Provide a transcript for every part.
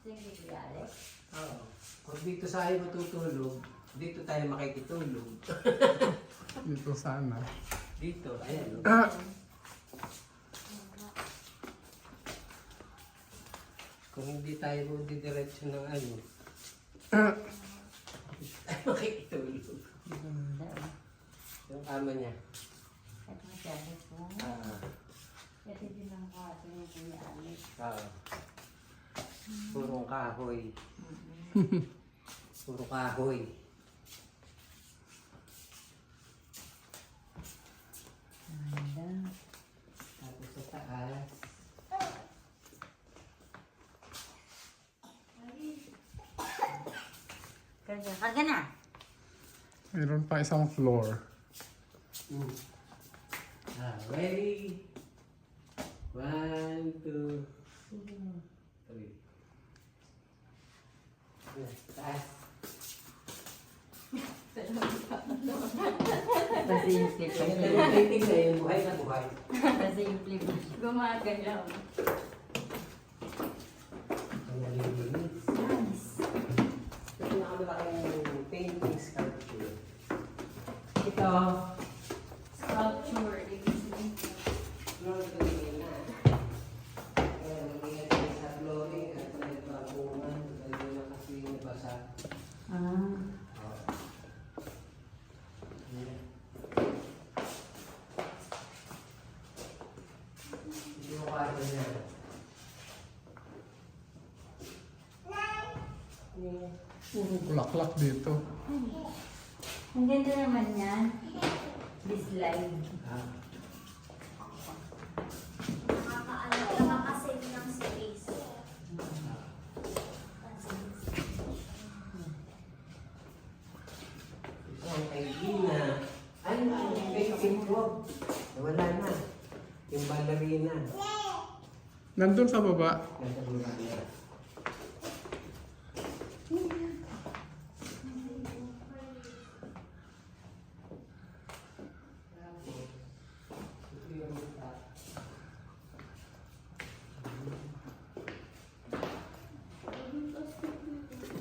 Sige, Kuya Alex. Oo. Kung dito sa ayaw matutulog, dito tayo makikitulog. Dito sana. Dito, ayan. Kung hindi tayo didiretso ng ano, makikitulog. Ganda, oh. Yung kama niya. At masyado po. Kasi din ang kaso ni Kuya Alex. Purong kahoy. Puro kahoy. Ganda. Tapos sa taas. Karga na. Mayroon pa isang floor. Ready? 1, 2, 3. Taas. Pasimple pa. Tingnan na yun, buhay na buhay. Pasimple pa. Gumagalaw. Ang nalilinis. Nice. Ito pinakamalaking painting sculpture. Ito. Sculpture. Floor to tingin na. Kaya mag-ingat kayo sa flooring at sa ipapungan. Dahil na kasi nabasa. Hindi mo kaya niya. Puro bulaklak dito. Ang ganda naman yan. This slide. Nakaka-save ng space. Ito ang kaibina. Ay, ang painting ko. Wala na. Yung ballerina. Nandun sa baba. Nasa baba niya.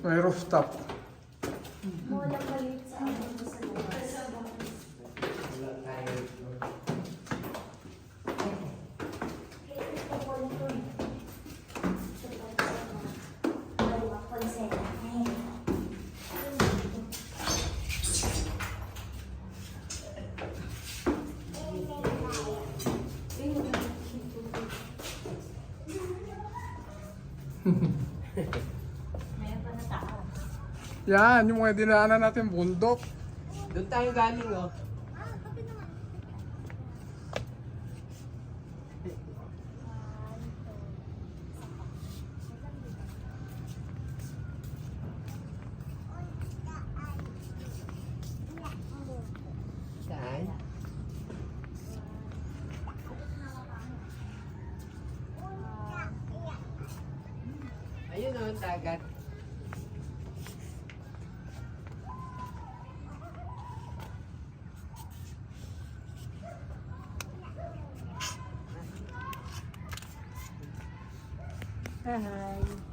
May rooftop. Wala palit sa ano sa labas. Wala tayo ito. Mayroon pa na tao. Yan, yung mga dinaanan natin bundok. Doon tayo galing, oh. Saan? Ayun, oh, dagat. Hi.